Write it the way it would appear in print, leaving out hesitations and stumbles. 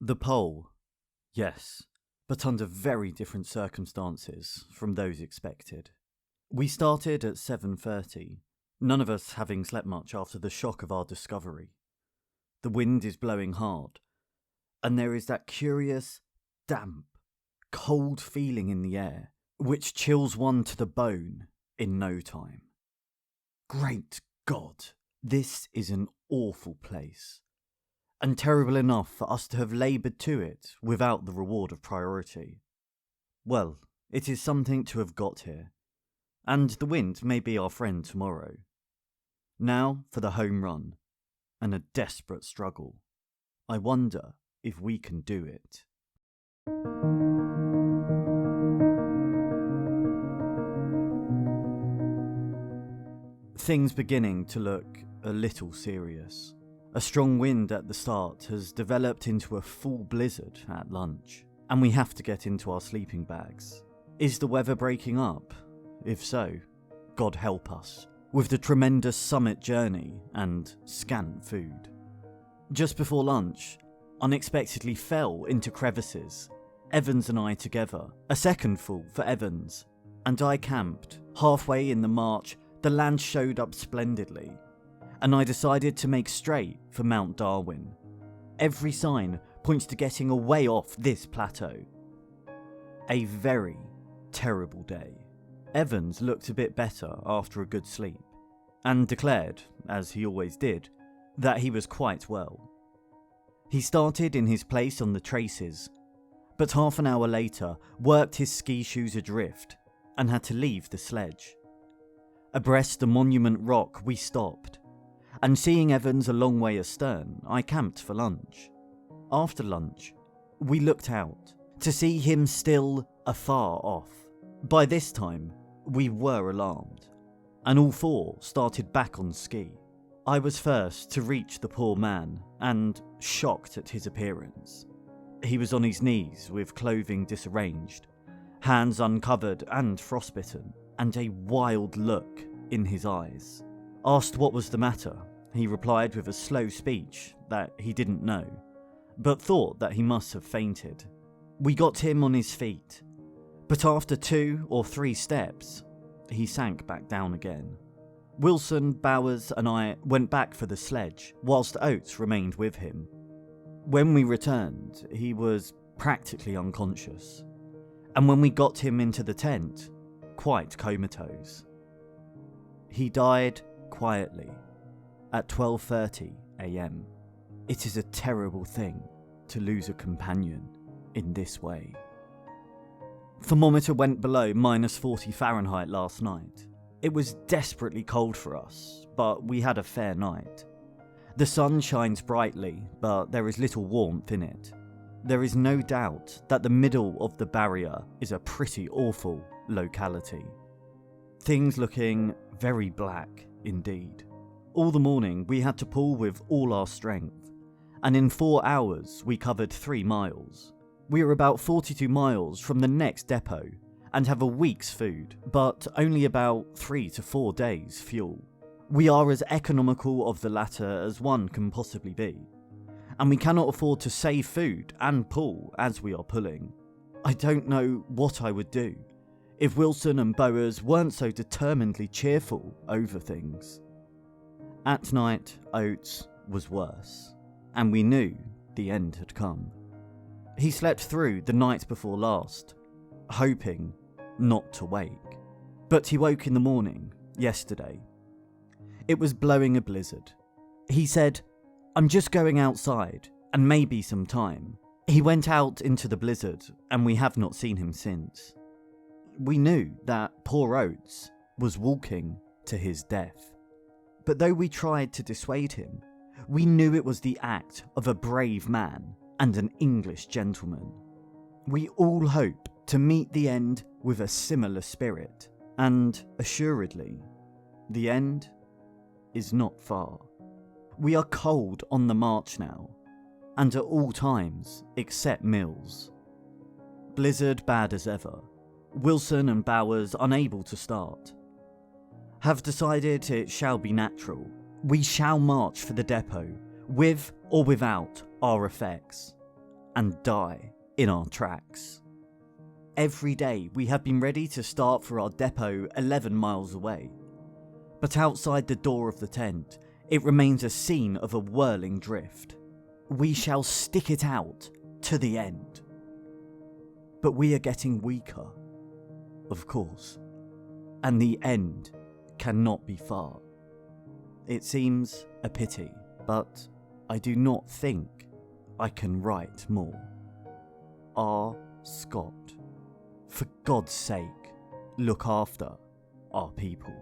The pole, yes, but under very different circumstances from those expected. We started at 7:30, none of us having slept much after the shock of our discovery. The wind is blowing hard, and there is that curious, damp, cold feeling in the air, which chills one to the bone in no time. Great God, this is an awful place, and terrible enough for us to have laboured to it without the reward of priority. Well, it is something to have got here, and the wind may be our friend tomorrow. Now for the home run, and a desperate struggle. I wonder if we can do it. Things beginning to look a little serious. A strong wind at the start has developed into a full blizzard at lunch, and we have to get into our sleeping bags. Is the weather breaking up? If so, God help us, with the tremendous summit journey and scant food. Just before lunch, unexpectedly fell into crevices. Evans and I together, a second fall for Evans, and I camped. Halfway in the march, the land showed up splendidly, and I decided to make straight for Mount Darwin. Every sign points to getting away off this plateau. A very terrible day. Evans looked a bit better after a good sleep, and declared, as he always did, that he was quite well. He started in his place on the traces, but half an hour later worked his ski shoes adrift and had to leave the sledge. Abreast the monument rock we stopped, and seeing Evans a long way astern, I camped for lunch. After lunch, we looked out to see him still afar off. By this time, we were alarmed, and all four started back on ski. I was first to reach the poor man, and shocked at his appearance. He was on his knees with clothing disarranged, hands uncovered and frostbitten, and a wild look in his eyes. Asked what was the matter, he replied with a slow speech that he didn't know, but thought that he must have fainted. We got him on his feet, but after 2 or 3 steps, he sank back down again. Wilson, Bowers and I went back for the sledge, whilst Oates remained with him. When we returned, he was practically unconscious, and when we got him into the tent, quite comatose. He died quietly at 12:30 a.m. It is a terrible thing to lose a companion in this way. Thermometer went below -40 Fahrenheit last night. It was desperately cold for us, but we had a fair night. The sun shines brightly, but there is little warmth in it. There is no doubt that the middle of the barrier is a pretty awful locality. Things looking very black indeed. All the morning we had to pull with all our strength, and in 4 hours we covered 3 miles. We are about 42 miles from the next depot and have a week's food, but only about 3 to 4 days' fuel. We are as economical of the latter as one can possibly be, and we cannot afford to save food and pull as we are pulling. I don't know what I would do if Wilson and Bowers weren't so determinedly cheerful over things. At night, Oates was worse, and we knew the end had come. He slept through the night before last, hoping not to wake. But he woke in the morning, yesterday. It was blowing a blizzard. He said, "I'm just going outside, and maybe some time." He went out into the blizzard, and we have not seen him since. We knew that poor Oates was walking to his death. But though we tried to dissuade him, we knew it was the act of a brave man and an English gentleman. We all hope to meet the end with a similar spirit, and assuredly, the end is not far. We are cold on the march now, and at all times except meals. Blizzard bad as ever. Wilson and Bowers unable to start. Have decided it shall be natural. We shall march for the depot, with or without our effects. and die in our tracks. Every day we have been ready to start for our depot 11 miles away, but outside the door of the tent, it remains a scene of a whirling drift. We shall stick it out to the end. But we are getting weaker, of course, and the end cannot be far. It seems a pity, but I do not think I can write more. R. Scott. For God's sake, look after our people.